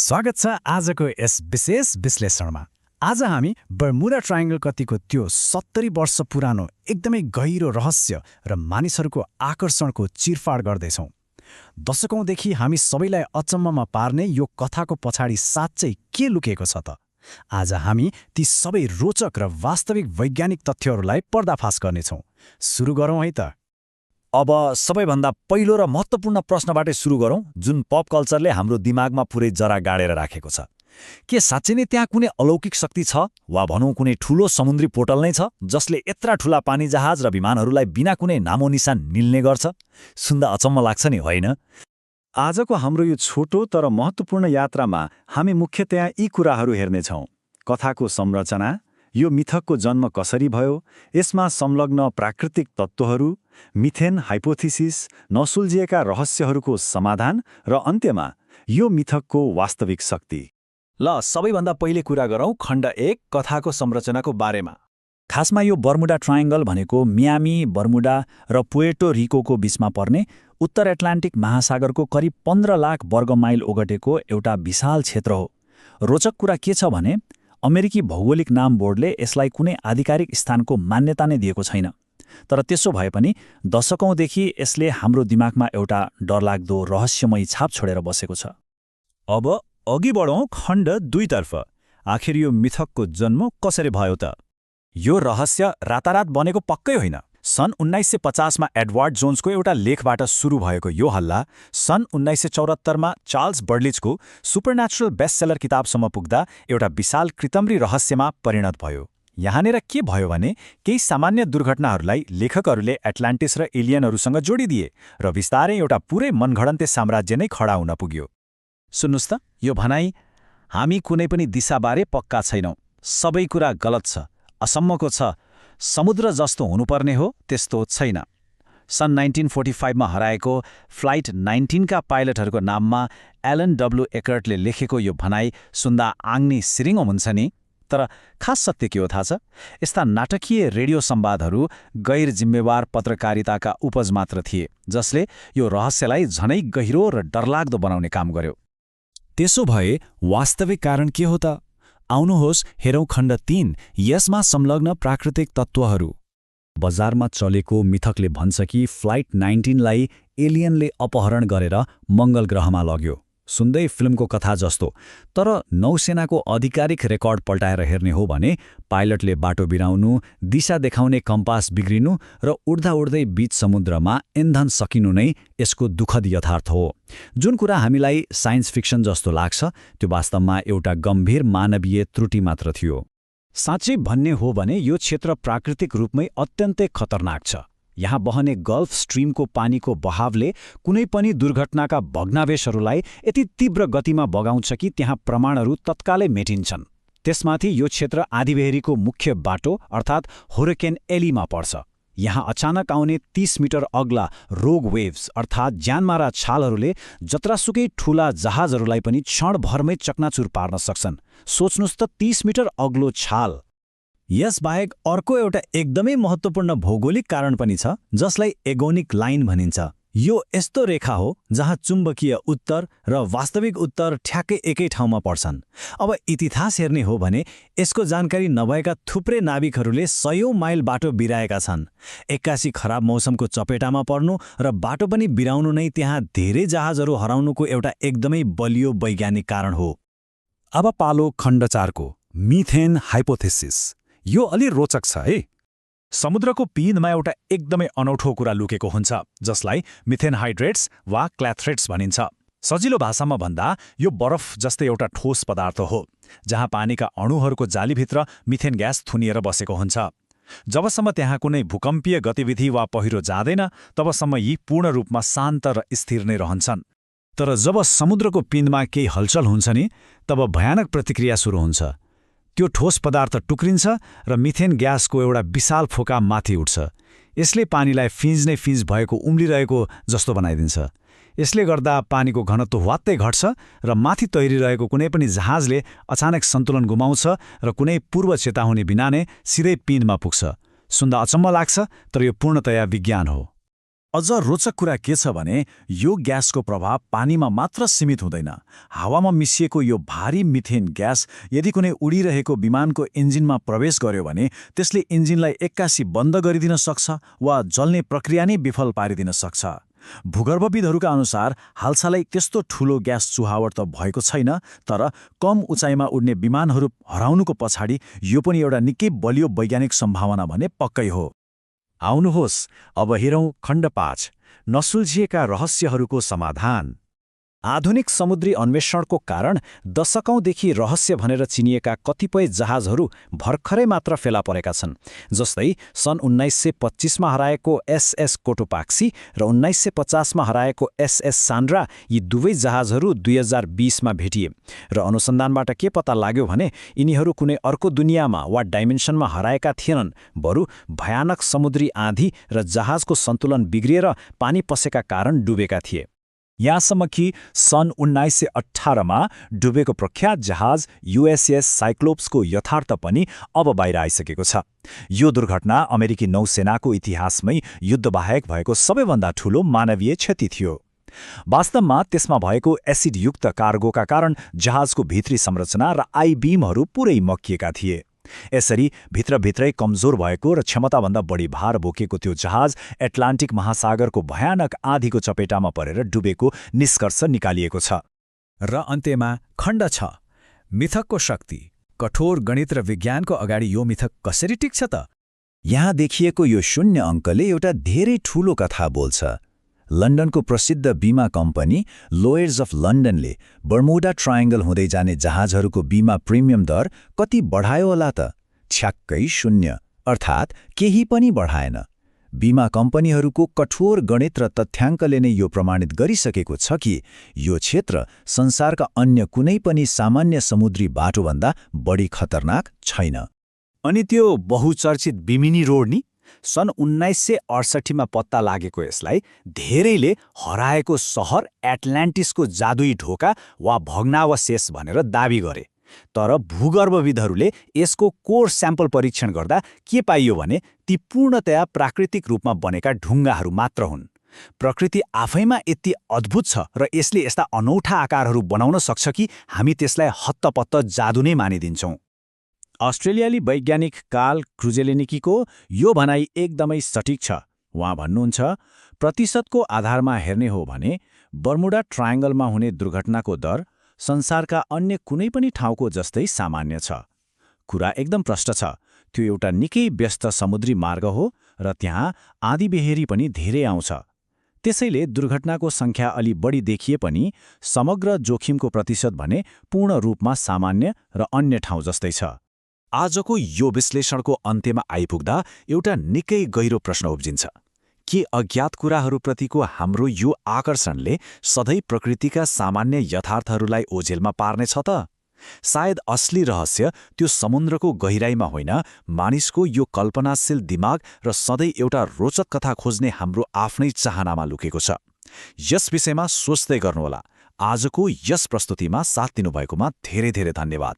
स्वागत छ आजको यस विशेष विश्लेषणमा। आज हामी बर्मुडा ट्रायंगल कतिको त्यो 70 वर्ष पुरानो एकदमै गहिरो रहस्य र मानिसहरूको आकर्षणको चिरफाड गर्दैछौँ। दशकौंदेखि हामी सबैलाई अचम्ममा पार्ने यो कथाको पछाडि साँच्चै के लुकेको छ त? आज हामी ती सबै रोचक र वास्तविक वैज्ञानिक तथ्यहरूलाई पर्दाफास गर्नेछौँ। सुरु गरौँ है त। अब सबैभन्दा पहिलो र महत्त्वपूर्ण प्रश्नबाटै सुरु गरौँ, जुन पप कल्चरले हाम्रो दिमागमा पुरै जरा गाडेर राखेको छ। के साँच्चै नै त्यहाँ कुनै अलौकिक शक्ति छ, वा भनौँ कुनै ठूलो समुद्री पोर्टल नै छ जसले यत्रा ठूला पानी जहाज र विमानहरूलाई बिना कुनै नामोनिशान निल्ने गर्छ? सुन्दा अचम्म लाग्छ नि, होइन? आजको हाम्रो यो छोटो तर महत्त्वपूर्ण यात्रामा हामी मुख्यतया यी कुराहरू हेर्नेछौँ। कथाको संरचना, यो मिथकको जन्म कसरी भयो, यसमा संलग्न प्राकृतिक तत्त्वहरू, मिथेन हाइपोथेसिस, नसुल्झिएका रहस्यहरूको समाधान र अन्त्यमा यो मिथकको वास्तविक शक्ति। ल, सबैभन्दा पहिले कुरा गरौँ खण्ड 1 कथाको संरचनाको बारेमा। खासमा यो बर्मुडा ट्रायंगल भनेको मियामी, बर्मुडा र पुएर्टो रिकोको बीचमा पर्ने उत्तर एट्लान्टिक महासागरको करिब 15 लाख वर्ग माइल ओगटेको एउटा विशाल क्षेत्र हो। रोचक कुरा के छ भने अमेरिकी भौगोलिक नाम बोर्डले यसलाई कुनै आधिकारिक स्थानको मान्यता नै दिएको छैन। तर त्यसो भए पनि दशकौंदेखि यसले हाम्रो दिमागमा एउटा डरलाग्दो रहस्यमयी छाप छोडेर बसेको छ। अब अघि बढौँ खण्ड 2 तर्फ। आखिर यो मिथकको जन्म कसरी भयो त? यो रहस्य रातारात बनेको पक्कै होइन। सन् 1950 मा एडवर्ड जोन्सको एउटा लेखबाट सुरु भएको यो हल्ला सन् 1974 मा चार्ल्स बर्लिचको सुपरन्याचुरल बेस्टसेलर किताबसम्म पुग्दा एउटा विशाल कृत्रिम रहस्यमा परिणत भयो। यहाँनिर के भयो भने केही सामान्य दुर्घटनाहरूलाई लेखकहरूले एट्लान्टिस र एलियनहरूसँग जोडिदिए र बिस्तारै एउटा पुरै मनघडन्ते साम्राज्य नै खडा हुन पुग्यो। सुन्नुस् त, यो भनाइ हामी कुनै पनि दिशाबारे पक्का छैनौँ, सबै कुरा गलत छ, असम्मको छ, समुद्र जस्तो हुनुपर्ने हो त्यस्तो छैन। सन् 1945 मा हराएको फ्लाइट 19 का पाइलटहरूको नाममा एलन डब्ल्यू एकर्टले लेखेको यो भनाइ सुन्दा आङ्नी सिरिङो हुन्छ नि। तर खास सत्य के हो थाहा छ? यस्ता नाटकीय रेडियो संवादहरू गैर जिम्मेवार पत्रकारिताका उपज मात्र थिए, जसले यो रहस्यलाई झनै गहिरो र डरलाग्दो बनाउने काम गर्यो। त्यसो भए वास्तविक कारण के हो त? आउनुहोस् हेरौँ खण्ड 3, यसमा संलग्न प्राकृतिक तत्त्वहरू। बजारमा चलेको मिथकले भन्छ कि फ्लाइट 19 लाई एलियनले अपहरण गरेर मङ्गल ग्रहमा लग्यो। सुन्दै फिल्मको कथा जस्तो। तर नौसेनाको आधिकारिक रेकर्ड पल्टाएर हेर्ने हो भने पाइलटले बाटो बिराउनु, दिशा देखाउने कम्पास बिग्रिनु र उड्दा उड्दै बीच समुद्रमा इन्धन सकिनु नै यसको दुःखद यथार्थ हो। जुन कुरा हामीलाई साइन्स फिक्सन जस्तो लाग्छ, त्यो वास्तवमा एउटा गम्भीर मानवीय त्रुटि मात्र थियो। साँच्चै भन्ने हो भने यो क्षेत्र प्राकृतिक रूपमै अत्यन्तै खतरनाक छ। यहाँ बहने गल्फ स्ट्रिमको पानीको बहावले कुनै पनि दुर्घटनाका भग्नावेशहरूलाई यति तीव्र गतिमा बगाउँछ कि त्यहाँ प्रमाणहरू तत्कालै मेटिन्छन्। त्यसमाथि यो क्षेत्र आँधीबेहरीको मुख्य बाटो अर्थात् हुरिकेन एलीमा पर्छ। यहाँ अचानक आउने 30 मिटर अग्ला रोग वेव्स अर्थात् ज्यानमारा छालहरूले जत्रासुकै ठूला जहाजहरूलाई पनि क्षणभरमै चकनाचुर पार्न सक्छन्। सोच्नुस् त, 30 मिटर अग्लो छाल। यसबाहेक अर्को एउटा एकदमै महत्त्वपूर्ण भौगोलिक कारण पनि छ, जसलाई एगोनिक लाइन भनिन्छ। यो यस्तो रेखा हो जहाँ चुम्बकीय उत्तर र वास्तविक उत्तर ठ्याक्कै एकै ठाउँमा पर्छन्। अब इतिहास हेर्ने हो भने यसको जानकारी नभएका थुप्रै नाविकहरूले 100औं माइल बाटो बिराएका छन्। एक्कासी खराब मौसमको चपेटामा पर्नु र बाटो पनि बिराउनु नै त्यहाँ धेरै जहाजहरू हराउनुको एउटा एकदमै बलियो वैज्ञानिक कारण हो। अब पालो खण्ड 4 को मिथेन हाइपोथेसिस। यो अलि रोचक छ है। समुद्रको पिँधमा एउटा एकदमै अनौठो कुरा लुकेको हुन्छ, जसलाई मिथेन हाइड्रेट्स वा क्ल्याथ्रेट्स भनिन्छ। सजिलो भाषामा भन्दा यो बरफ जस्तै एउटा ठोस पदार्थ हो, जहाँ पानीका अणुहरूको जालीभित्र मिथेन ग्यास थुनिएर बसेको हुन्छ। जबसम्म त्यहाँ कुनै भूकम्पीय गतिविधि वा पहिरो जाँदैन, तबसम्म यी पूर्ण रूपमा शान्त र स्थिर नै रहन्छन्। तर जब समुद्रको पिँधमा केही हलचल हुन्छ नि, तब भयानक प्रतिक्रिया सुरु हुन्छ। त्यो ठोस पदार्थ टुक्रिन्छ र मिथेन ग्यासको एउटा विशाल फोका माथि उठ्छ। यसले पानीलाई फिँज नै फिँज भएको उम्लिरहेको जस्तो बनाइदिन्छ। यसले गर्दा पानीको घनत्व वात्तै घट्छ र माथि तैरिरहेको कुनै पनि जहाजले अचानक सन्तुलन गुमाउँछ र कुनै पूर्व चेतावनी बिना नै सिधै पिँधमा पुग्छ। सुन्दा अचम्म लाग्छ, तर यो पूर्णतया विज्ञान हो। अझ रोचक कुरा के छ भने यो ग्यासको प्रभाव पानीमा मात्र सीमित हुँदैन। हावामा मिसिएको यो भारी मिथेन ग्यास यदि कुनै उडिरहेको विमानको इन्जिनमा प्रवेश गर्यो भने त्यसले इन्जिनलाई एक्कासी बन्द गरिदिन सक्छ वा जल्ने प्रक्रिया नै विफल पारिदिन सक्छ। भूगर्भविदहरूका अनुसार हालसालै त्यस्तो ठूलो ग्यास चुहावट त भएको छैन, तर कम उचाइमा उड्ने विमानहरू हराउनुको पछाडि यो पनि एउटा निकै बलियो वैज्ञानिक सम्भावना भने पक्कै हो। आउनुहोस् अब हेरौँ खण्ड 5, नसुल्झिएका रहस्यहरूको समाधान। आधुनिक समुद्री अन्वेषणको कारण दशकौंदेखि रहस्य भनेर चिनिएका कतिपय जहाजहरू भर्खरै मात्र फेला परेका छन्। जस्तै सन् 1925मा हराएको एसएस कोटोपाक्सी र 1950मा हराएको एसएस सान्ड्रा, यी दुवै जहाजहरू 2020मा भेटिए र अनुसन्धानबाट के पत्ता लाग्यो भने यिनीहरू कुनै अर्को दुनियाँमा वा डाइमेन्सनमा हराएका थिएनन्, बरु भयानक समुद्री आँधी र जहाजको सन्तुलन बिग्रिएर पानी पसेका कारण डुबेका थिए। यहाँसम्म कि सन् 1918मा डुबेको प्रख्यात जहाज युएसएस साइक्लोप्सको यथार्थ पनि अब बाहिर आइसकेको छ। यो दुर्घटना अमेरिकी नौसेनाको इतिहासमै युद्धबाहेक भएको सबैभन्दा ठूलो मानवीय क्षति थियो। वास्तवमा त्यसमा भएको एसिडयुक्त कार्गोका कारण जहाजको भित्री संरचना र आई-बीमहरू पुरै मक्किएका थिए। यसरी भित्रभित्रै कमजोर भएको र क्षमताभन्दा बढी भार बोकेको त्यो जहाज एटलान्टिक महासागरको भयानक आँधीको चपेटामा परेर डुबेको निष्कर्ष निकालिएको छ। र अन्त्यमा खण्ड 6, मिथकको शक्ति। कठोर गणित र विज्ञानको अगाडि यो मिथक कसरी टिक्छ त? यहाँ देखिएको यो शून्य अङ्कले एउटा धेरै ठूलो कथा बोल्छ। लन्डनको प्रसिद्ध बीमा company lawyers of लन्डनले Bermuda triangle हुँदै जाने जहाजहरूको बीमा प्रिमियम दर कति बढायो होला त? छ्याक्कै 0, अर्थात् केही पनि बढाएन। बीमा कम्पनीहरूको कठोर गणित र तथ्याङ्कले नै यो प्रमाणित गरिसकेको छ कि यो क्षेत्र संसारका अन्य कुनै पनि सामान्य समुद्री बाटोभन्दा बढी खतरनाक छैन। अनि त्यो बहुचर्चित बिमिनी रोड नि? सन् 1968मा पत्ता लागेको यसलाई धेरैले हराएको सहर एटलान्टिसको जादुई ढोका वा भग्नावशेष भनेर दाबी गरे। तर भूगर्भविदहरूले यसको कोर स्याम्पल परीक्षण गर्दा के पाइयो भने ती पूर्णतया प्राकृतिक रूपमा बनेका ढुङ्गाहरू मात्र हुन्। प्रकृति आफैमा यति अद्भुत छ र यसले यस्ता अनौठा आकारहरू बनाउन सक्छ कि हामी त्यसलाई हत्तपत्त जादु नै मानिदिन्छौँ। अस्ट्रेलियाली वैज्ञानिक कार्ल क्रुजेलेनिकीको यो भनाइ एकदमै सटिक छ। उहाँ भन्नुहुन्छ, प्रतिशतको आधारमा हेर्ने हो भने बर्मुडा ट्रायंगलमा हुने दुर्घटनाको दर संसारका अन्य कुनै पनि ठाउँको जस्तै सामान्य छ। कुरा एकदम प्रष्ट छ। त्यो एउटा निकै व्यस्त समुद्री मार्ग हो र त्यहाँ आँधीबेहरी पनि धेरै आउँछ। त्यसैले दुर्घटनाको संख्या अलि बढी देखिए पनि समग्र जोखिमको प्रतिशत भने पूर्ण रूपमा सामान्य र अन्य ठाउँ जस्तै छ। आजको यो विश्लेषणको अन्त्यमा आइपुग्दा एउटा निकै गहिरो प्रश्न उब्जिन्छ। के अज्ञात कुराहरूप्रतिको हाम्रो यो आकर्षणले सधैँ प्रकृतिका सामान्य यथार्थहरूलाई ओझेलमा पार्नेछ त? सायद असली रहस्य त्यो समुद्रको गहिराईमा होइन, मानिसको यो कल्पनाशील दिमाग र सधैँ एउटा रोचक कथा खोज्ने हाम्रो आफ्नै चाहनामा लुकेको छ। यस विषयमा सोच्दै गर्नुहोला। आजको यस प्रस्तुतिमा साथ दिनुभएकोमा धेरै धेरै धन्यवाद।